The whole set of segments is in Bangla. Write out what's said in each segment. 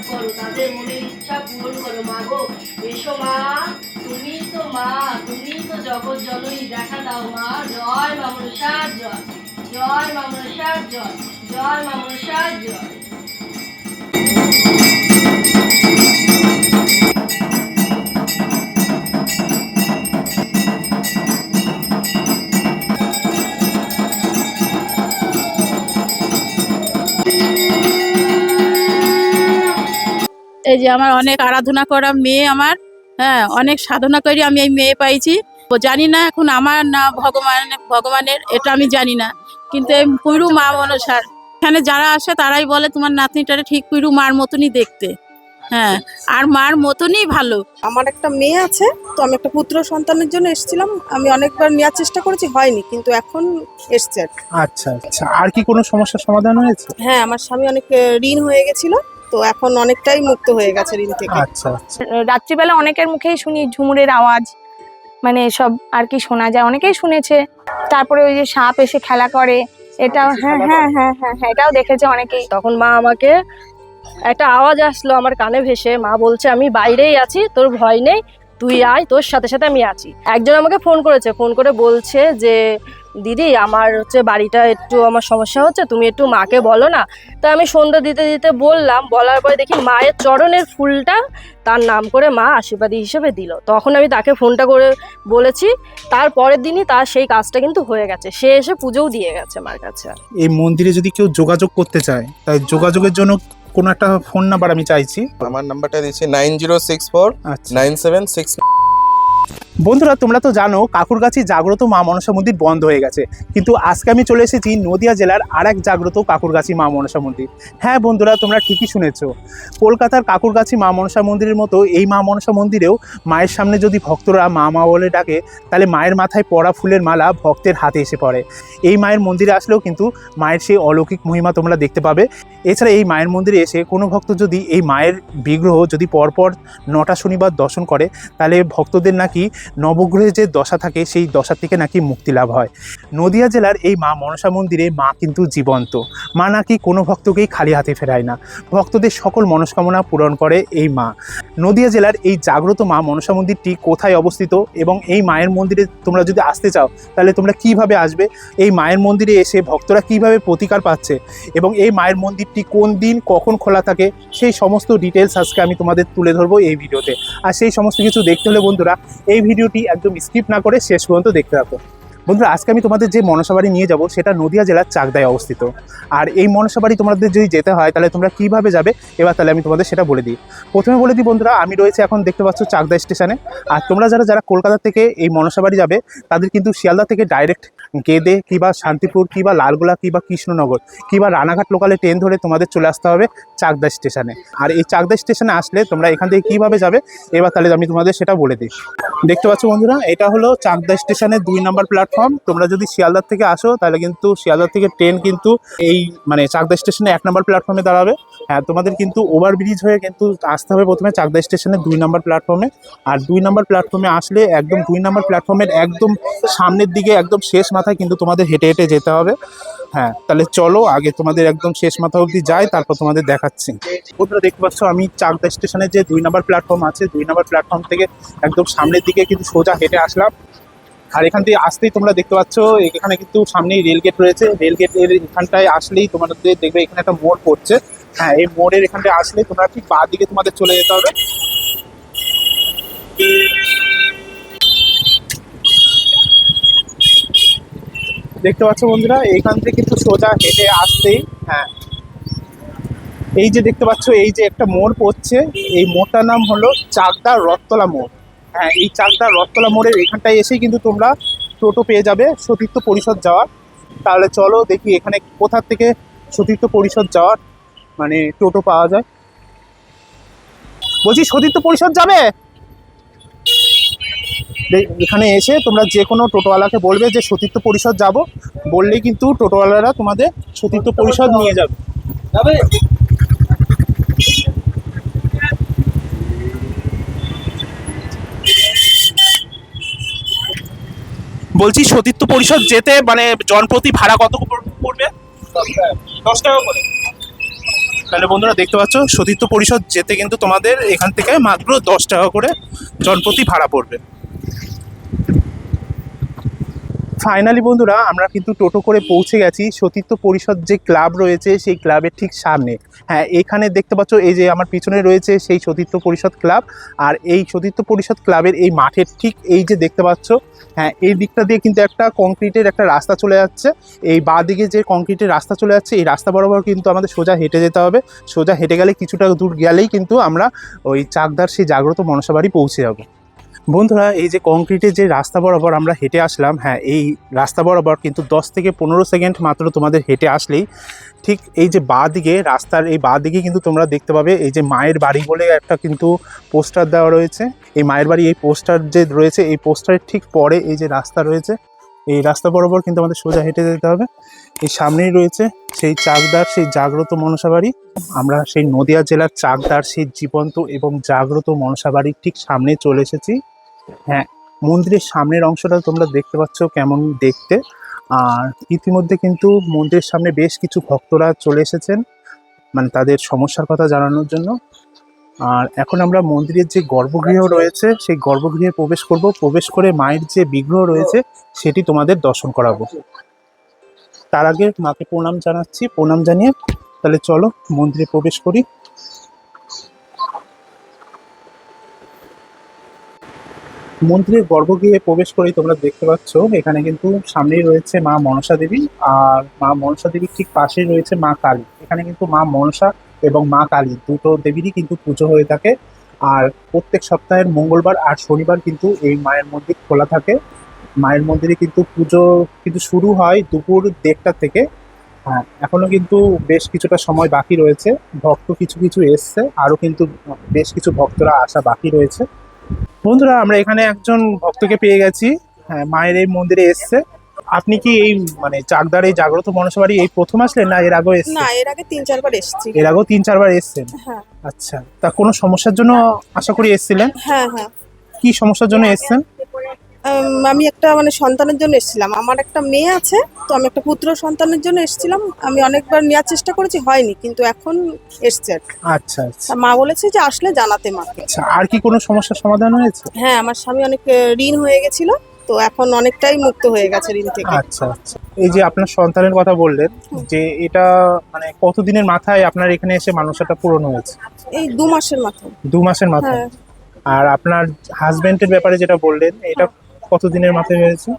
করো, তাদের মনের ইচ্ছা পূরণ করো। মা গো, এসো মা, তুমি তো মা, তুমি তো জগৎ জননী, দেখা দাও মা। জয় মা মনসার জয়, জয় মা মনসার জয়, জয় মা মনসার জয়। এই যে আমার অনেক আরাধনা করা মেয়ে, আমার হ্যাঁ অনেক সাধনা করে আমি এই মেয়ে পাইছি। ও জানি না এখন আমার না ভগবানের, এটা আমি জানি না, কিন্তু এই কুইরু মা মনসার এখানে যারা আসে তারাই বলে তোমার নাতনিটারে ঠিক কুইরু মার মতনই দেখতে। হ্যাঁ, আর মার মতনই ভালো। আমার একটা মেয়ে আছে, তো আমি একটা পুত্র সন্তানের জন্য এসেছিলাম। আমি অনেকবার নেওয়ার চেষ্টা করেছি, হয়নি, কিন্তু এখন এসছে আর কি। আচ্ছা আচ্ছা, আর কি কোনো সমস্যার সমাধান হয়েছে? হ্যাঁ, আমার স্বামী অনেক ঋণ হয়ে গেছিল, তো এখন অনেকটাই মুক্ত হয়ে গেছে ঋণ থেকে। আচ্ছা আচ্ছা। রাত্রিবেলা অনেকের মুখেই শুনি ঝুমুরের আওয়াজ, মানে এসব আর কি শোনা যায়, অনেকেই শুনেছে। তারপরে ওই যে সাপ এসে খেলা করে, এটাও হ্যাঁ হ্যাঁ হ্যাঁ হ্যাঁ হ্যাঁ এটাও দেখেছে অনেকেই। তখন মা আমাকে একটা আওয়াজ আসলো আমার কানে ভেসে, মা বলছে আমি বাইরেই আছি, তোর ভয় নেই, তুই আয়, তোর সাথে সাথে আমি আছি। একজন আমাকে ফোন করেছে, ফোন করে বলছে যে দিদি আমার হচ্ছে বাড়িটা একটু আমার সমস্যা হচ্ছে, তুমি একটু মাকে বলো না। তা আমি সন্ধ্যা দিতে দিতে বললাম, বলার পরে দেখি মায়ের চরণের ফুলটা তার নাম করে মা আশীর্বাদী হিসেবে দিল। তখন আমি তাকে ফোনটা করে বলেছি, তার পরের দিনই তার সেই কাজটা কিন্তু হয়ে গেছে, সে এসে পুজোও দিয়ে গেছে মার কাছে। এই মন্দিরে যদি কেউ যোগাযোগ করতে চায়, তাই যোগাযোগের জন্য কোনো একটা ফোন নাম্বার আমি চাইছি। আমার নাম্বারটা দিচ্ছি 9064 আচ্ছা 976। বন্ধুরা, তোমরা তো জানো কাকুরগাছি জাগ্রত মা মনসা মন্দির বন্ধ হয়ে গেছে, কিন্তু আজকে আমি চলে এসেছি নদিয়া জেলার আরেক জাগ্রত কাকুরগাছি মা মনসা মন্দির। হ্যাঁ বন্ধুরা, তোমরা ঠিকই শুনেছো, কলকাতার কাকুরগাছি মা মনসা মন্দিরের মতো এই মা মনসা মন্দিরেও মায়ের সামনে যদি ভক্তরা মা মা বলে ডাকে, তাহলে মায়ের মাথায় পরা ফুলের মালা ভক্তের হাতে এসে পড়ে। এই মায়ের মন্দিরে আসলেও কিন্তু মায়ের সেই অলৌকিক মহিমা তোমরা দেখতে পাবে। এছাড়া এই মায়ের মন্দিরে এসে কোনো ভক্ত যদি এই মায়ের বিগ্রহ যদি পরপর 9টা শনিবার দর্শন করে, তাহলে ভক্তদের নাকি নবগ্রহের যে দশা থাকে সেই দশা থেকে নাকি মুক্তি লাভ হয়। নদিয়া জেলার এই মা মনসা মন্দিরে মা কিন্তু জীবন্ত। মা নাকি কোনো ভক্তকেই খালি হাতে ফেরায় না, ভক্তদের সকল মনস্কামনা পূরণ করে এই মা। নদিয়া জেলার এই জাগ্রত মা মনসা মন্দিরটি কোথায় অবস্থিত এবং এই মায়ের মন্দিরে তোমরা যদি আসতে চাও, তাহলে তোমরা কিভাবে আসবে, এই মায়ের মন্দিরে এসে ভক্তরা কিভাবে প্রতিকার পাচ্ছে এবং এই মায়ের মন্দিরটি কোন দিন কখন খোলা থাকে, সেই সমস্ত ডিটেলস আজকে আমি তোমাদের তুলে ধরবো এই ভিডিওতে। আর সেই সমস্ত কিছু দেখতে হলে বন্ধুরা এই ভিডিওটি একদম স্কিপ না করে শেষ পর্যন্ত দেখতে থাকো। বন্ধুরা, আজকে আমি তোমাদের যে মনসা বাড়ি নিয়ে যাব সেটা নদিয়া জেলার চাকদায় অবস্থিত। আর এই মনসা বাড়ি তোমাদের যদি যেতে হয় তাহলে তোমরা কিভাবে যাবে, এবার তাহলে আমি তোমাদের সেটা বলে দিই। প্রথমে বলে দিই বন্ধুরা, আমি রয়েছে এখন দেখতে পাচ্ছ চাকদা স্টেশনে। আর তোমরা যারা কলকাতা থেকে এই মনসা বাড়ি যাবে, তাদের কিন্তু শিয়ালদা থেকে ডাইরেক্ট গেদে কিংবা শান্তিপুর কিংবা লালগোলা কিংবা কৃষ্ণনগর কিংবা রানাঘাট লোকালে ট্রেন ধরে তোমাদের চলে আসতে হবে চাকদা স্টেশনে। আর এই চাকদা স্টেশনে আসলে তোমরা এখান থেকে কীভাবে যাবে, এবার তাহলে আমি তোমাদের সেটা বলে দিই। দেখতে পাচ্ছ বন্ধুরা, এটা হলো চাকদা স্টেশনের 2 নম্বর প্ল্যাটফর্ম। তোমরা যদি শিয়ালদার থেকে আসো, তাহলে কিন্তু শিয়ালদার থেকে ট্রেন কিন্তু এই মানে চাকদা স্টেশনে 1 নম্বর প্ল্যাটফর্মে দাঁড়াবে। হ্যাঁ, তোমাদের কিন্তু ওভারব্রিজ হয়ে কিন্তু আসতে হবে প্রথমে চাকদা স্টেশনের 2 নম্বর প্ল্যাটফর্মে। আর 2 নম্বর প্ল্যাটফর্মে আসলে একদম 2 নম্বর প্ল্যাটফর্মের একদম সামনের দিকে একদম শেষ মাথায় কিন্তু তোমাদের হেঁটে হেঁটে যেতে হবে। হ্যাঁ, তাহলে চলো আগে তোমাদের একদম শেষ মাথা অবধি যাই, তারপর তোমাদের দেখাচ্ছি। বন্ধুরা দেখতে পাচ্ছ, আমি চাকদা স্টেশনের যে 2 নম্বর প্ল্যাটফর্ম আছে, 2 নম্বর প্ল্যাটফর্ম থেকে একদম সামনের দিকে কিন্তু সোজা হেঁটে আসলাম। আর এখান থেকে আসতেই তোমরা দেখতে পাচ্ছ এখানে কিন্তু সামনেই রেলগেট রয়েছে। রেলগেটের এখানটায় আসলেই তোমাদের দেখবে এখানে একটা মোড় পড়ছে। হ্যাঁ, এই মোড়ের এখানটায় আসলে তোমরা ঠিক বাঁ দিকে তোমাদের চলে যেতে হবে। দেখতে পাচ্ছ বন্ধুরা, এইখান থেকে কিন্তু সোজা হেঁটে আসতেই হ্যাঁ এই যে দেখতে পাচ্ছ এই যে একটা মোড় পড়ছে, এই মোড়টার নাম হলো চাকদা রথতলা মোড়। হ্যাঁ, এই চাকদা রথতলা মোড়ের এখানটায় এসেই কিন্তু তোমরা টোটো পেয়ে যাবে সতীর্থ পরিষদ যাওয়ার। তাহলে চলো দেখি এখানে কোথা থেকে সতীর্থ পরিষদ যাওয়ার মানে টোটো পাওয়া যায়। বলছি সতীর্থ পরিষদ যাবে? এখানে এসে তোমরা যে কোনো টোটোওয়ালাকে বলবে যে সতীর্থ পরিষদ যাব, বললেই কিন্তু টোটোওয়ালারা তোমাদের সতীর্থ পরিষদ নিয়ে যাবে। বলছি সতীর্থ পরিষদ যেতে মানে জনপ্রতি ভাড়া কত পড়বে? 10 টাকা করে। তাহলে বন্ধুরা দেখতে পাচ্ছ সতীর্থ পরিষদ যেতে কিন্তু তোমাদের এখান থেকে মাত্র 10 টাকা করে জনপ্রতি ভাড়া পড়বে। ফাইনালি বন্ধুরা আমরা কিন্তু টোটো করে পৌঁছে গেছি সতীর্থ পরিষদ যে ক্লাব রয়েছে সেই ক্লাবের ঠিক সামনে। হ্যাঁ, এখানে দেখতে পাচ্ছ এই যে আমার পিছনে রয়েছে সেই সতীর্থ পরিষদ ক্লাব। আর এই সতীর্থ পরিষদ ক্লাবের এই মাঠের ঠিক এই যে দেখতে পাচ্ছ, হ্যাঁ এই দিকটা দিয়ে কিন্তু একটা কংক্রিটের একটা রাস্তা চলে যাচ্ছে। এই বাঁ দিকে যে কংক্রিটের রাস্তা চলে যাচ্ছে এই রাস্তা বরাবর কিন্তু আমাদের সোজা হেঁটে যেতে হবে। সোজা হেঁটে গেলে কিছুটা দূর গেলেই কিন্তু আমরা ওই চাকদার সেই জাগ্রত মনসা বাড়ি পৌঁছে যাবো। বন্ধুরা এই যে কংক্রিটের যে রাস্তা বরাবর আমরা হেঁটে আসলাম, হ্যাঁ এই রাস্তা বরাবর কিন্তু 10 থেকে 15 সেকেন্ড মাত্র তোমাদের হেঁটে আসলেই ঠিক এই যে বাঁ দিকে রাস্তার এই বাঁ দিকে কিন্তু তোমরা দেখতে পাবে এই যে মায়ের বাড়ি বলে একটা কিন্তু পোস্টার দেওয়া রয়েছে। এই মায়ের বাড়ি এই পোস্টার যে রয়েছে এই পোস্টারের ঠিক পরে এই যে রাস্তা রয়েছে এই রাস্তা বরাবর কিন্তু আমাদের সোজা হেঁটে যেতে হবে। এই সামনেই রয়েছে সেই চাকদার সেই জাগ্রত মনসা বাড়ি। আমরা সেই নদিয়া জেলার চাকদার সেই জীবন্ত এবং জাগ্রত মনসা বাড়ির ঠিক সামনে চলে এসেছি। হ্যাঁ, মন্দিরের সামনের অংশটা তোমরা দেখতে পাচ্ছ কেমন দেখতে। আর ইতিমধ্যে কিন্তু মন্দিরের সামনে বেশ কিছু ভক্তরা চলে এসেছেন মানে তাদের সমস্যার কথা জানানোর জন্য। আর এখন আমরা মন্দিরের যে গর্ভগৃহ রয়েছে সেই গর্ভগৃহে প্রবেশ করব। প্রবেশ করে মায়ের যে বিগ্রহ রয়েছে সেটি তোমাদের দর্শন করাবো। তার আগে মাকে প্রণাম জানাচ্ছি। প্রণাম জানিয়ে তাহলে চলো মন্দিরে প্রবেশ করি। মন্দিরের গর্ভগৃহে প্রবেশ করেই তোমরা দেখতে পাচ্ছ এখানে কিন্তু সামনেই রয়েছে মা মনসা দেবী। আর মা মনসা দেবীর ঠিক পাশেই রয়েছে মা কালী। এখানে কিন্তু মা মনসা এবং মা কালী দুটো দেবীরই কিন্তু পুজো হয়ে থাকে। আর প্রত্যেক সপ্তাহের মঙ্গলবার আর শনিবার কিন্তু এই মায়ের মন্দির খোলা থাকে। মায়ের মন্দিরে কিন্তু পুজো কিন্তু শুরু হয় দুপুর 1:30 থেকে। হ্যাঁ, এখনো কিন্তু বেশ কিছুটা সময় বাকি রয়েছে। ভক্ত কিছু কিছু এসছে, আরও কিন্তু বেশ কিছু ভক্তরা আসা বাকি রয়েছে। বন্ধুরা আমরা এখানে একজন ভক্তকে পেয়ে গেছি। হ্যাঁ, মায়ের এই মন্দিরে এসছে। আপনি কি এই মানে চাকদার এই জাগ্রত মনসা বাড়ি এই প্রথম আসলেন না এর আগেও এসেছেন? না, এর আগে 3-4 বার এসেছি। এর আগেও 3-4 বার এসেছেন? হ্যাঁ আচ্ছা, তা কোনো সমস্যার জন্য আশা করি এসেছিলেন? হ্যাঁ হ্যাঁ। কি সমস্যার জন্য এসেছেন? আমি একটা মানে সন্তানের জন্য এসেছিলাম। আমার একটা মেয়ে আছে, তো আমি একটা পুত্র সন্তানের জন্য এসেছিলাম। আমি অনেকবার নেওয়ার চেষ্টা করেছি, হয়নি, কিন্তু এখন এসছে আর কি। আচ্ছা আচ্ছা তা মা বলেছে যে আসলে জানাতে মাকে। আচ্ছা, আর কি কোনো সমস্যার সমাধান হয়েছে? হ্যাঁ, আমার স্বামী অনেক ঋণ হয়ে গেছিল, তো এখন অনেকটাই মুক্ত হয়ে গেছে ঋণ থেকে। আচ্ছা আচ্ছা, এই যে আপনার সন্তানের কথা বললেন যে এটা মানে কতদিনের মাথায় আপনার এখানে এসে মানসিকতা পূরণ হয়েছে? এই 2 মাসের মাথায়। 2 মাসের মাথায়? হ্যাঁ। আর আপনার হাজবেন্ডের ব্যাপারে যেটা বললেন এটা কতদিনের মাথায় হয়েছে?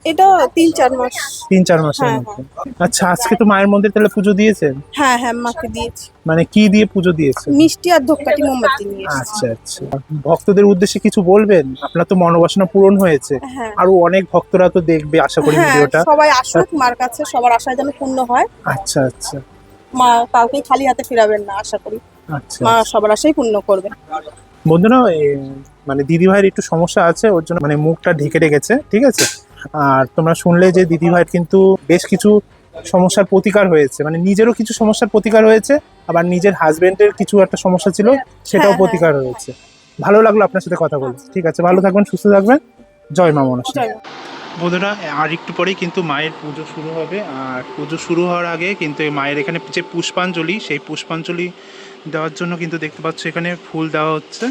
এটা 3-4 মাস। 3-4 মাসের হ্যাঁ, মধ্যে। আচ্ছা, আজকে তো মায়ের মন্দিরে তাহলে পুজো দিয়েছেন? হ্যাঁ হ্যাঁ, মাকে দিয়েছি। মানে কি দিয়ে পুজো দিয়েছেন? মিষ্টি আর ধূপকাঠি মোমবাতি নিয়ে এসেছি। আচ্ছা আচ্ছা, ভক্তদের উদ্দেশ্যে কিছু বলবেন? আপনার তো মনোবাসনা পূরণ হয়েছে, হ্যাঁ আরো অনেক ভক্তরা তো দেখবে আশা করি হ্যাঁ, ভিডিওটা। সবাই আসুক মার কাছে, সবার আশায় যেন পূর্ণ হয়। আচ্ছা আচ্ছা মা কাউকে খালি হাতে ফিরাবেন না, আশা করি আচ্ছা। মা সবার আশাই পূর্ণ করবে। বন্ধুরা মানে দিদি ভাইয়ের একটু সমস্যা আছে, ওর জন্য মানে মুখটা ঢেকে রেখেছে, ঠিক আছে? আর তোমরা শুনলে যে দিদি ভাইয়ের কিন্তু বেশ কিছু সমস্যার প্রতিকার হয়েছে, মানে নিজেরও কিছু সমস্যার প্রতিকার হয়েছে, আবার নিজের হাজবেন্ডের কিছু একটা সমস্যা ছিল সেটাও হ্যাঁ, প্রতিকার হয়েছে। ভালো লাগলো আপনার সাথে কথা বলতে। ঠিক আছে, ভালো থাকবেন, সুস্থ থাকবেন। জয় মা মনসা। জয় মা। বন্ধুরা আর একটু পরেই কিন্তু মায়ের পুজো শুরু হবে। আর পুজো শুরু হওয়ার আগে কিন্তু এই মায়ের এখানে যে পুষ্পাঞ্জলি, সেই পুষ্পাঞ্জলি দেওয়ার জন্য কিন্তু দেখতে পাচ্ছ এখানে ফুল দেওয়া হচ্ছে।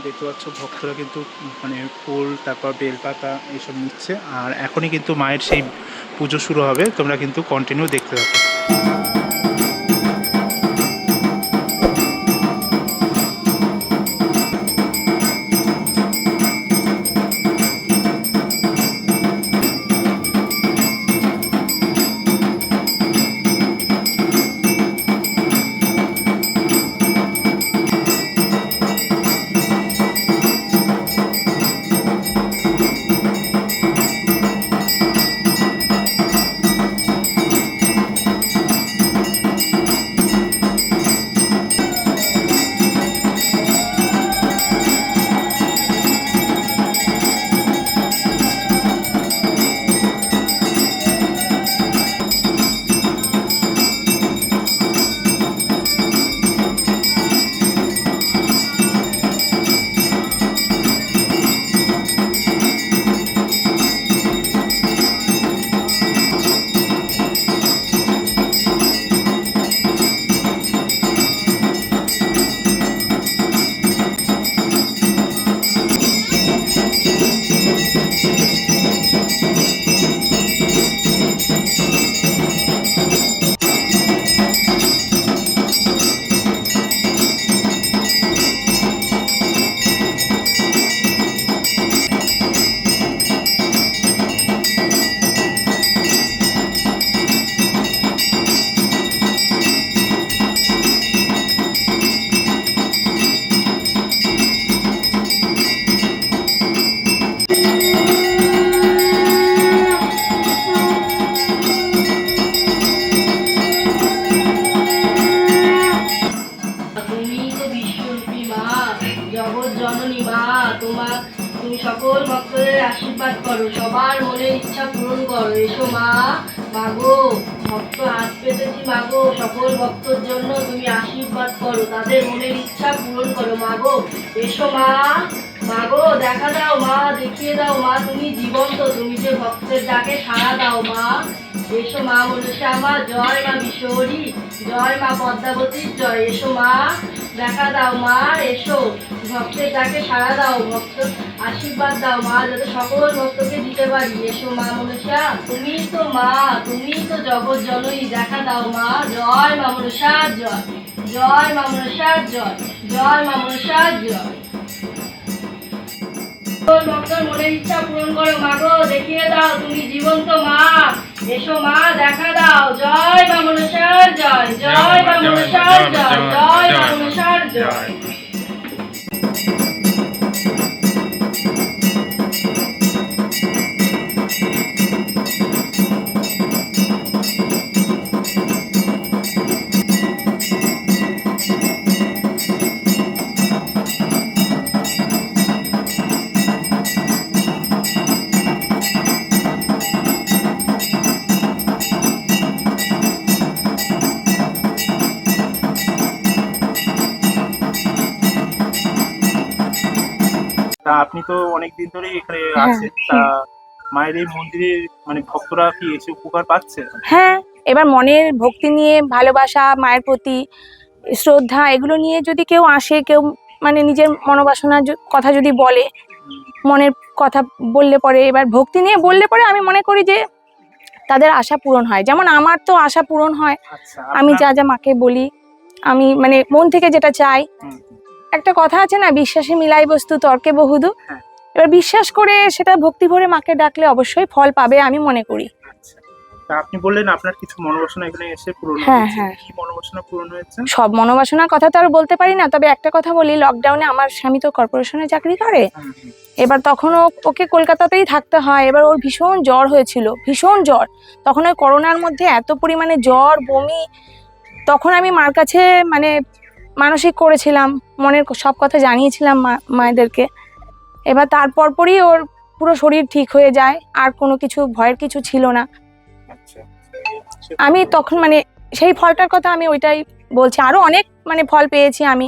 দেখতে পাচ্ছ ভক্তরা কিন্তু মানে ফুল তারপর বেলপাতা এইসব নিচ্ছে। আর এখনই কিন্তু মায়ের সেই পুজো শুরু হবে, তোমরা কিন্তু কন্টিনিউ দেখতে থাকো। সকল ভক্তদের আশীর্বাদ করো, সবার মনের ইচ্ছা পূরণ করো। এসো মা, মাগো ভক্ত হাত পেতেছি মাগো, সকল ভক্তর জন্য তুমি আশীর্বাদ করো, তাদের মনের ইচ্ছা পূরণ করো মাগো। এসো মা, মাগো দেখা দাও মা, দেখিয়ে দাও মা, তুমি জীবন্ত, তুমি যে ভক্তের ডাকে সাড়া দাও মা। এসো মা মনসা মা, জয় মা বিশ্বহরী, জয় মা পদ্মাবতীর জয়। এসো মা, দেখা দাও মা, এসো ভক্তের ডাকে সাড়া দাও, ভক্ত আশীর্বাদ দাও মা, যাতে সকল ভক্তকে দিতে পারি। এসো মা মনসা, তুমি তো মা, তুমি তো জগৎ জননী, দেখা দাও মা, জয় মা মনসা জয়, জয় মা মনসা জয়, জয় মা মনসা জয়। ভক্তর মনের ইচ্ছা পূরণ করো মাগো, দেখিয়ে দাও তুমি জীবন্ত মা। এসো মা, দেখা দাও, জয় মা মনসার জয়, জয় মা মনসার জয়, জয় মা মনসার জয়। তা আপনি তো অনেকদিন ধরে এখানে আছেন, তা মায়ের এই মন্দিরে মানে ভক্তরা কি এসে উপকার পাচ্ছে? হ্যাঁ, এবার মনের ভক্তি নিয়ে, ভালোবাসা, মায়ের প্রতি শ্রদ্ধা, এগুলো নিয়ে যদি কেউ আসে, কেউ মানে নিজের মনোবাসনার কথা যদি বলে, মনের কথা বললে পরে, এবার ভক্তি নিয়ে বললে পরে আমি মনে করি যে তাদের আশা পূরণ হয়। যেমন আমার তো আশা পূরণ হয়, আচ্ছা, আমি যা যা মাকে বলি, আমি মানে মন থেকে যেটা চাই। একটা কথা আছে না, বিশ্বাসে মিলাই বস্তু তর্কে বহুদূর। হ্যাঁ। এবার বিশ্বাস করে সেটা ভক্তি ভরে মাকে ডাকলে অবশ্যই ফল পাবে আমি মনে করি। আচ্ছা, তা আপনি বললেন আপনার কিছু মনোবাসনা এখানে এসে পূরণ হ্যাঁ, হয়েছে। হ্যাঁ। কি মনোবাসনা পূরণ হয়েছে? সব মনোবাসনার কথা তো আর বলতে পারি না, তবে একটা কথা বলি, লকডাউনে আমার স্বামী তো কর্পোরেশনে চাকরি করে। এবার তখন ওকে কলকাতাতেই থাকতে হয়। এবার ওর ভীষণ জ্বর হয়েছিল, ভীষণ জ্বর। তখন ওই করোনার মধ্যে এত পরিমাণে জ্বর, বমি, তখন আমি মার কাছে মানে মানসিক করেছিলাম, মনের সব কথা জানিয়েছিলাম মায়েদেরকে। এবার তারপর পরই ওর পুরো শরীর ঠিক হয়ে যায়, আর কোনো কিছু ভয়ের কিছু ছিল না। আচ্ছা, আমি তখন মানে সেই ফলটার কথা আমি ওইটাই বলছি, আরো অনেক মানে ফল পেয়েছি আমি।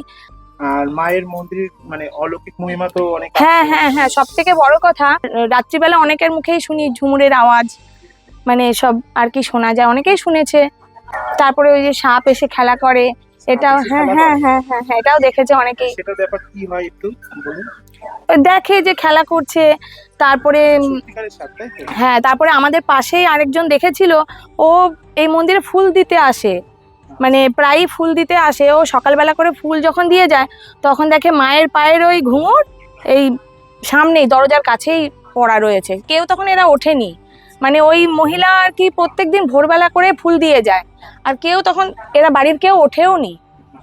আর মায়ের মন্দিরের মানে অলৌকিক মহিমা তো অনেক। হ্যাঁ, হ্যাঁ, হ্যাঁ, সব থেকে বড় কথা, রাত্রিবেলা অনেকের মুখেই শুনি ঝুমুরের আওয়াজ, মানে সব আর কি শোনা যায়, অনেকেই শুনেছে। তারপরে ওই যে সাপ এসে খেলা করে, এটাও হ্যাঁ, হ্যাঁ, হ্যাঁ, হ্যাঁ, হ্যাঁ, এটাও দেখেছে অনেকেই। সেটা ব্যাপার কি হয় একটু বলুন। ওই দেখে যে খেলা করছে। তারপরে সত্যিকারের সাপ, তাই তো? হ্যাঁ, তারপরে আমাদের পাশেই আরেকজন দেখেছিল, ও এই মন্দিরে ফুল দিতে আসে, মানে প্রায়ই ফুল দিতে আসে। ও সকালবেলা করে ফুল যখন দিয়ে যায়, তখন দেখে মায়ের পায়ের ওই ঘুঙুর এই সামনেই দরজার কাছেই পড়া রয়েছে। কেউ তখন এরা ওঠেনি, মানে ওই মহিলা আর কি প্রত্যেকদিন ভোরবেলা করে ফুল দিয়ে যায়, আর কেউ তখন এরা বাড়ির কেউ ওঠেও নি।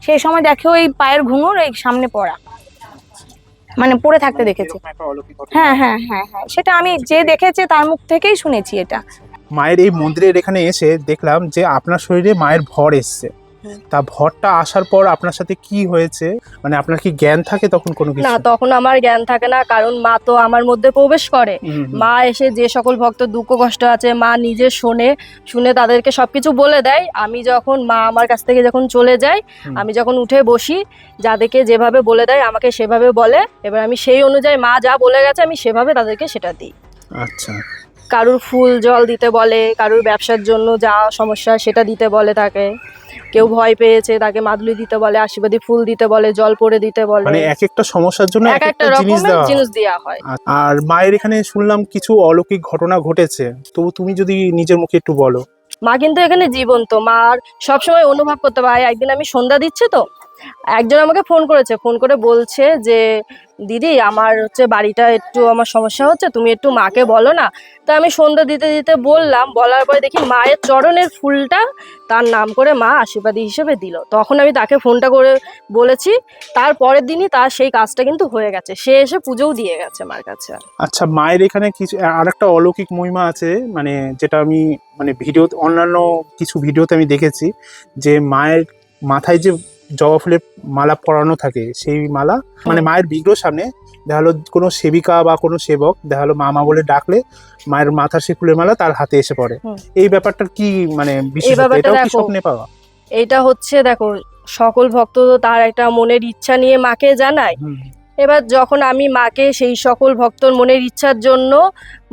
সেই সময় দেখে ওই পায়ের ঘুঙুর এই সামনে পড়া, মানে পড়ে থাকতে দেখেছে। এরকম একটা অলৌকিক ঘটনা। হ্যাঁ, হ্যাঁ, হ্যাঁ, হ্যাঁ, সেটা আমি যে দেখেছে তার মুখ থেকেই শুনেছি এটা। মায়ের এই মন্দিরের এখানে এসে দেখলাম যে আপনার শরীরে মায়ের ভর এসছে। তা ভরটা আসার পর আপনার সাথে কি হয়েছে, মানে আপনার কি জ্ঞান থাকে তখন কোনো কিছু? না, তখন আমার জ্ঞান থাকে না, কারণ মা তো আমার মধ্যে প্রবেশ করে। মা এসে যে সকল ভক্ত দুঃখ কষ্ট আছে, মা নিজে শুনে তাদেরকে সবকিছু বলে দেয়। আমি যখন মা আমার কাছ থেকে যখন চলে যায়, আমি যখন উঠে বসি, যাদেরকে যেভাবে বলে দেয় আমাকে সেভাবে বলে। এবার আমি সেই অনুযায়ী মা যা বলে গেছে আমি সেভাবে তাদেরকে সেটা দিই। আচ্ছা, কারুর ফুল জল দিতে বলে, কারুর ব্যবসার জন্য যা সমস্যা সেটা দিতে বলে তাকে। কেউ ভয় পেয়েছে তাকে মাদুলি দিতে বলে, আশীর্বাদী ফুল দিতে বলে, জল পড়ে দিতে বলে। মানে এক একটা সমস্যার জন্য এক একটা রকমের জিনিস দেওয়া হয়। আর মায়ের এখানে শুনলাম কিছু অলৌকিক ঘটনা ঘটেছে, তো তুমি যদি নিজের মুখে একটু বলো। মা কিন্তু এখানে জীবন্ত, মার সবসময় অনুভব করতে পারে। একদিন আমি সন্ধ্যা দিচ্ছি, তো একজন আমাকে ফোন করেছে, ফোন করে বলছে যে দিদি আমার হচ্ছে বাড়িটা একটু আমার সমস্যা হচ্ছে, তুমি একটু মাকে বলো না। তা আমি সন্ধ্যা দিতে দিতে বললাম, বলার পরে দেখি মায়ের চরণের ফুলটা তার নাম করে মা আশীর্বাদী হিসেবে দিল। তখন আমি তাকে ফোনটা করে বলেছি, তার পরের দিনই তার সেই কাজটা কিন্তু হয়ে গেছে, সে এসে পুজোও দিয়ে গেছে মার কাছে। আচ্ছা, মায়ের এখানে কিছু আরেকটা অলৌকিক মহিমা আছে, মানে যেটা আমি মানে অন্যান্য কিছু ভিডিওতে আমি দেখেছি, যে মায়ের মাথায় যে জবা ফুলের মালা পরানো থাকে, সেই মালা মানে মায়ের বিগ্রহ সামনে দেখা হলো কোনো সেবিকা বা কোনো সেবক দেখা হলো মা বলে ডাকলে মায়ের মাথার সেই ফুলের মালা তার হাতে এসে পড়ে। এই ব্যাপারটার কি মানে বিশেষ, এটাও কি স্বপ্নে পাওয়া? এইটা হচ্ছে দেখো, সকল ভক্ত তো তার একটা মনের ইচ্ছা নিয়ে মাকে জানায়। এবার যখন আমি মাকে সেই সকল ভক্তর মনের ইচ্ছার জন্য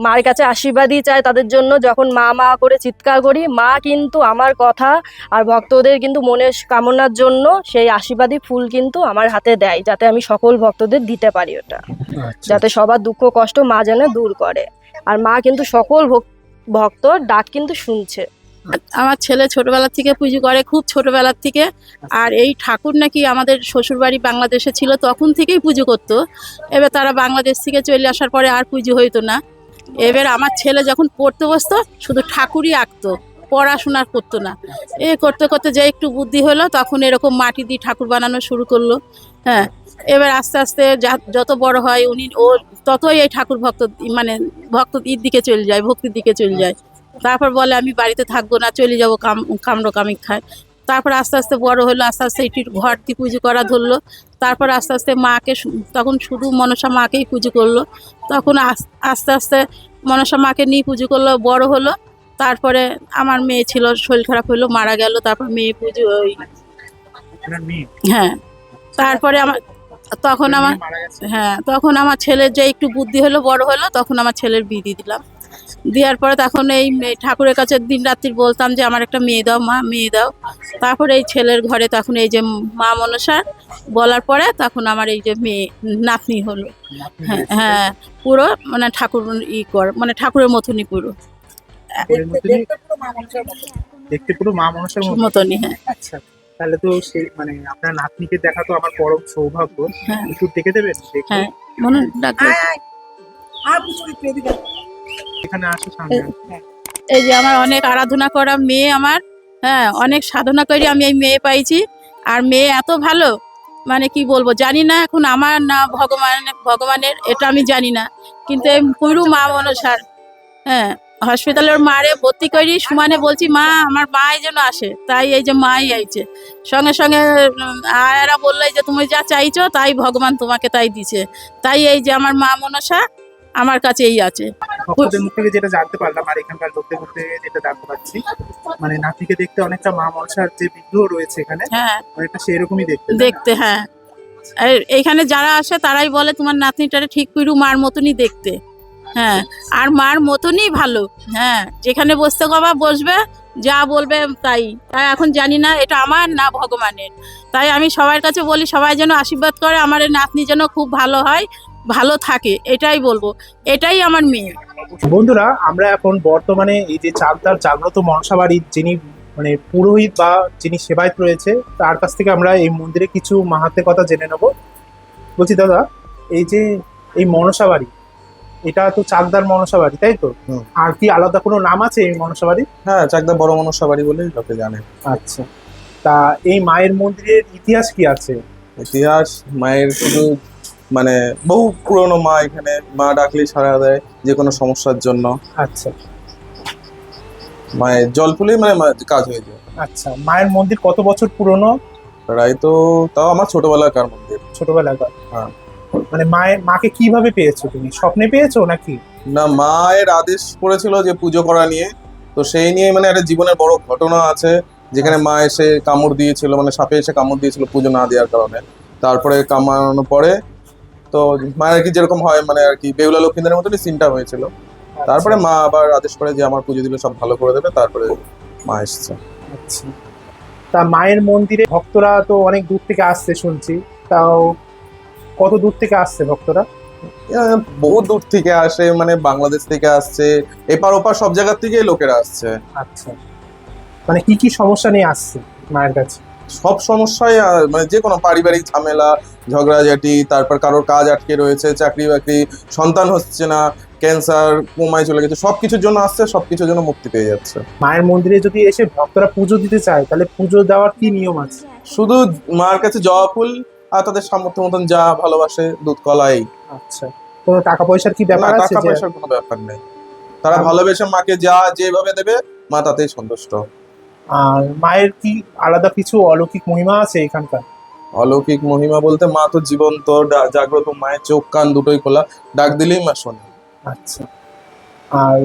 মার কাছে আশীর্বাদই চাই, তাদের জন্য যখন মা মা করে চিৎকার করি, মা কিন্তু আমার কথা আর ভক্তদের কিন্তু মনের কামনার জন্য সেই আশীর্বাদী ফুল কিন্তু আমার হাতে দেয়, যাতে আমি সকল ভক্তদের দিতে পারি ওটা, যাতে সবার দুঃখ কষ্ট মা যেন দূর করে। আর মা কিন্তু সকল ভক্তর ডাক কিন্তু শুনছে। আমার ছেলে ছোটবেলা থেকে পুজো করে, খুব ছোটবেলার থেকে। আর এই ঠাকুর নাকি আমাদের শ্বশুরবাড়ি বাংলাদেশে ছিল, তখন থেকেই পুজো করতো। এবার তারা বাংলাদেশ থেকে চলে আসার পরে আর পুজো হইতো না। এবার আমার ছেলে যখন পড়তে বসতো শুধু ঠাকুরই আঁকতো, পড়াশোনা করতো না। করতে করতে যে একটু বুদ্ধি হলো তখন এরকম মাটি দিয়ে ঠাকুর বানানো শুরু করলো। হ্যাঁ, এবার আস্তে আস্তে যত বড় হয় ও ততই এই ঠাকুর ভক্ত ঈদ দিকে চলে যায়, ভক্তির দিকে চলে যায়। তারপর বলে আমি বাড়িতে থাকবো না, চলে যাবো কামরুকামিক্ষায়। তারপর আস্তে আস্তে বড় হলো, আস্তে আস্তে একটু ঘর দিয়ে পুজো করা ধরলো। তারপর আস্তে আস্তে মাকে তখন শুধু মনসা মাকেই পুজো করলো। তখন আস্তে আস্তে মনসা মাকে নিয়ে পুজো করলো, বড় হলো। তারপরে আমার মেয়ে ছিল, শরীর খারাপ হলো, মারা গেল। তারপর মেয়ে পুজো হ্যাঁ, তারপরে তখন আমার ছেলের যে একটু বুদ্ধি হলো, বড় হলো, তখন আমার ছেলের বিয়ে দিয়ে দিলাম। দেওয়ার পরে তখন এই ঠাকুরের কাছে দিন রাত্রি বলতাম যে আমার একটা মেয়ে দাও, মা মেয়ে দাও। তারপরে এই ছেলের ঘরে তখন এই যে মা মনসার বলার পরে তখন আমার এই যে মেয়ে নাতনি হলো। হ্যাঁ হ্যাঁ, পুরো মানে ঠাকুর মানে ঠাকুরের মতনই পুরো দেখতে পুরো মা মনসার মতনই। হ্যাঁ, আচ্ছা, তাহলে তো সেই মানে আপনার নাতনিকে দেখা তো আমার পরম সৌভাগ্য। একটু দেখে দেবেন? হ্যাঁ, মনে ডাকবে। এখানে আসো সামনে। এই যে আমার অনেক আরাধনা করা মেয়ে আমার, হ্যাঁ, অনেক সাধনা করে আমি এই মেয়ে পাইছি। আর মেয়ে এত ভালো, মানে কি বলবো, জানি না এখন আমার না ভগবানের এটা আমি জানি না। কিন্তু এই পুরো মা মনসার, হ্যাঁ, হসপিটালের মারে ভর্তি করি সমানে বলছি মা আমার মাই যেন আসে, তাই এই যে মাই আইছে। সঙ্গে সঙ্গে আয়ারা বললো যে তুমি যা চাইছো তাই ভগবান তোমাকে তাই দিছে। তাই এই যে আমার মা মনসা আমার কাছে এই আছে। ভক্তদের মুখ থেকে যেটা জানতে পারলাম আর এখানকার লোকদের মুখ থেকে যেটা জানতে পারছি, মানে নাতনিকে দেখতে অনেকটা মা মনসার যে বিগ্রহ রয়েছে এখানে, হ্যাঁ, অনেকটা সেরকমই দেখতে। হ্যাঁ, এইখানে যারা আসে তারাই বলে তোমার নাতনিটারে ঠিক পুরো মার মতনই দেখতে। হ্যাঁ, আর মার মতনই ভালো। হ্যাঁ, যেখানে বসতে কবা বসবে, যা বলবে তাই। তাই এখন জানি না এটা আমার না ভগবানের। তাই আমি সবার কাছে বলি সবাই যেন আশীর্বাদ করে আমার এই নাতনি যেন খুব ভালো হয়, ভালো থাকে, এটাই বলবো। এটাই আমার মেয়ে। বন্ধুরা, আমরা এখন বর্তমানে এই যে চাকদার জাগ্রত মনসা বাড়ির যিনি মানে পুরোহিত বা যিনি সেবায়ত রয়েছে তার কাছ থেকে আমরা এই মন্দিরে কিছু মাহাত্ম্যের কথা জেনে নেব। বলছি দাদা, এই যে এই মনসা বাড়ি, এটা তো চাকদার মনসা বাড়ি, তাই তো? আর কি আলাদা কোনো নাম আছে এই মনসা বাড়ি? হ্যাঁ, চাকদা বড় মনসা বাড়ি বলেই লোকে জানে। আচ্ছা, তা এই মায়ের মন্দিরের ইতিহাস কি আছে? ইতিহাস মায়ের শুধু মানে বহু পুরনো মা, এখানে মা ডাকলেই সাড়া দেয় যে কোনো সমস্যার জন্য। আচ্ছা, মায়ের জল ফুলেই মানে কাজ হয়ে যায়। আচ্ছা, মায়ের মন্দির কত বছর পুরনো? প্রায় তো তাও আমার ছোটবেলাকার মন্দির। ছোটবেলাকার? হ্যাঁ। মানে মাকে কিভাবে পেয়েছো তুমি? স্বপ্নে পেয়েছো নাকি? না, মায়ের আদেশ করেছিল যে পুজো করা নিয়ে, তো সেই নিয়ে মানে একটা জীবনের বড় ঘটনা আছে, যেখানে মা এসে কামড় দিয়েছিল, মানে সাপে এসে কামড় দিয়েছিল পুজো না দেওয়ার কারণে। তারপরে কামানোর পরে তো মায়ের আর কি যেরকম হয় মানে আর কি বেহুলা লক্ষ্মীদের মতনই সিনটা হয়েছিল। তারপরে মা আবার আদেশ করে যে আমার পুজো দিলে সব ভালো করে দেবে, তারপরে মা এসছে। আচ্ছা, তা মায়ের মন্দিরে ভক্তরা তো অনেক দূর থেকে আসছে শুনছি, তাও কত দূর থেকে আসছে ভক্তরা? বহু দূর থেকে আসে, মানে বাংলাদেশ থেকে আসছে, এপার ওপার সব জায়গার থেকেই লোকেরা আসছে। আচ্ছা, মানে কি কি সমস্যা নিয়ে আসছে মায়ের কাছে? সব সমস্যায় মানে যে কোনো পারিবারিক ঝামেলা, ঝগড়াঝাটি, তারপর কারোর কাজ আটকে রয়েছে, চাকরি বাকরি, সন্তান হচ্ছে না, ক্যান্সার, কোমায় চলে গেছে, সবকিছুর জন্য আসছে, সবকিছুর জন্য মুক্তি পেয়ে যাচ্ছে। মায়ের মন্দিরে যদি এসে ভক্তরা পুজো দিতে চায় তাহলে পুজো দেওয়ার কি নিয়ম আছে? শুধু মার কাছে জবা ফুল আর তাদের সামর্থ্য মতন যা ভালোবাসে দুধ কলাই। আচ্ছা, কোনো টাকা পয়সার কি ব্যাপার আছে? টাকা পয়সার কোনো ব্যাপার নেই, তারা ভালোবেসে মাকে যা যেভাবে দেবে মা তাতেই সন্তুষ্ট। আর মায়ের কি আলাদা কিছু অলৌকিক মহিমা আছে এখানকার? অলৌকিক মহিমা বলতে মা তো জীবন্ত, জাগ্রত, মায়ের চোখ কান দুটোই খোলা, ডাক দিলেই মা শোনে। আচ্ছা। আর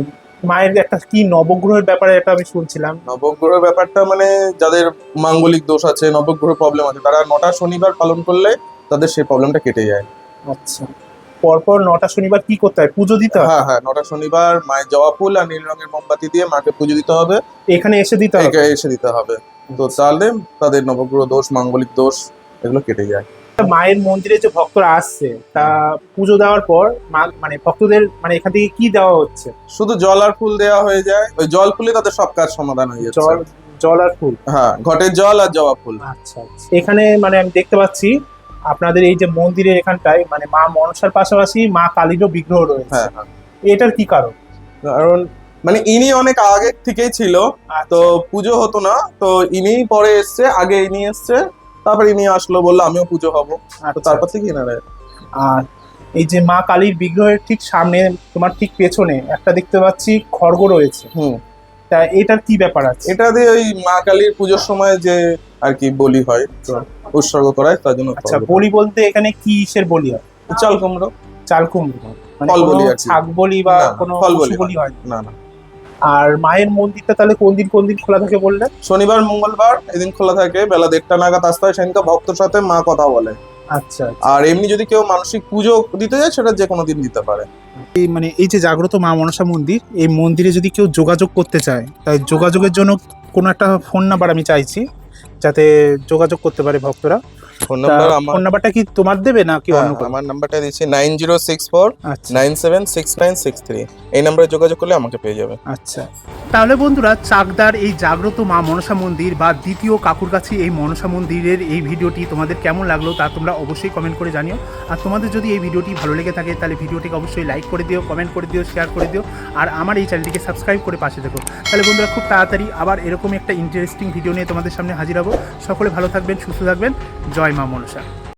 মায়ের একটা কি নবগ্রহের ব্যাপারে এটা আমি শুনছিলাম। নবগ্রহের ব্যাপারটা মানে যাদের মাঙ্গলিক দোষ আছে, নবগ্রহ প্রবলেম আছে, তারা 9টা শনিবার পালন করলে তাদের সেই প্রবলেমটা কেটে যায়। আচ্ছা, পরপর 9টা শনিবার কি করতে হয়? পুজো দিতে হয়? হ্যাঁ হ্যাঁ, 9টা শনিবার মায়ের জবা ফুল আর নীল রঙের মোমবাতি দিয়ে মাকে পুজো দিতে হবে, এখানে এসে দিতে হবে? এসে দিতে হবে। তো তাহলে তাদের নবগ্রহ দোষ, মাঙ্গলিক দোষ এগুলো কেটে যায়। মায়ের মন্দিরে যে ভক্তরা আসছে তা পুজো দেওয়ার পর মানে ভক্তদের মানে এখান থেকে কি দেওয়া হচ্ছে? শুধু জল আর ফুল দেওয়া হয়ে যায়, ওই জল ফুলে তাদের সব কাজ সমাধান হয়ে যাচ্ছে। জল জল আর ফুল? হ্যাঁ, ঘটের জল আর জবা ফুল। আচ্ছা আচ্ছা। এখানে মানে আমি দেখতে পাচ্ছি আপনাদের এই যে মন্দিরের এখানটায় মানে মা মনসার পাশাপাশি মা কালীরও বিগ্রহ রয়েছে। হ্যাঁ হ্যাঁ, এটার কি কারণ? কারণ মানে ইনি অনেক আগে থেকেই ছিল, তো পুজো হতো না, তো ইনি পরে এসছে, আগে ইনি এসছে, তারপর ইনি আসলো, বললো আমিও পুজো হবো, তো তারপর থেকে ইনারা। আর এই যে মা কালীর বিগ্রহের ঠিক সামনে তোমার ঠিক পেছনে একটা দেখতে পাচ্ছি খড়গ রয়েছে। তা এটার কি ব্যাপার আছে? এটা দিয়ে ওই মা কালীর পুজোর সময় যে আর কি বলি হয়, উৎসর্গ করায়, তার জন্য। আচ্ছা, বলি বলতে এখানে কি ইসের বলি হয়? চাল কুমড়ো। চাল কুমড়ো মানে ফল বলি কোনো আর কি। ছাগ বলি বা না, কোনো ফল পশু বলি বলি হয় না না। আর মায়ের মন্দিরটা তাহলে কোন দিন খোলা থাকে বললেন? শনিবার মঙ্গলবার এদিন খোলা থাকে, বেলা 1:30 নাগাদ আসতে হয়, সেদিনকে ভক্তর সাথে মা কথা বলে। আচ্ছা। আর এমনি যদি কেউ মানসিক পুজো দিতে যায় সেটা যে কোনো দিন দিতে পারে। এই মানে এই যে জাগ্রত মা মনসা মন্দির, এই মন্দিরে যদি কেউ যোগাযোগ করতে চায় তাই যোগাযোগের জন্য কোনো একটা ফোন নাম্বার আমি চাইছি যাতে যোগাযোগ করতে পারে ভক্তরা। ফোন নাম্বার ফোন নাম্বারটা কি তোমার দেবে না কি অন্য? আমার নাম্বারটা দিচ্ছি 9064 আচ্ছা 976963। এই নাম্বারে যোগাযোগ করলে আমাকে পেয়ে যাবে। আচ্ছা, তাহলে বন্ধুরা চাকদার এই জাগ্রত মা মনসা মন্দির বা দ্বিতীয় কাকুরগাছি এই মনসা মন্দিরের এই ভিডিওটি তোমাদের কেমন লাগলো তা তোমরা অবশ্যই কমেন্ট করে জানিও। আর তোমাদের যদি এই ভিডিওটি ভালো লেগে থাকে তাহলে ভিডিওটিকে অবশ্যই লাইক করে দিও, কমেন্ট করে দিও, শেয়ার করে দিও, আর আমার এই চ্যানেলটিকে সাবস্ক্রাইব করে পাশে দেখো। তাহলে বন্ধুরা খুব তাড়াতাড়ি আবার এরকম একটা ইন্টারেস্টিং ভিডিও নিয়ে তোমাদের সামনে হাজির হবো। সকলে ভালো থাকবেন, সুস্থ থাকবেন। জয় মা মনসা।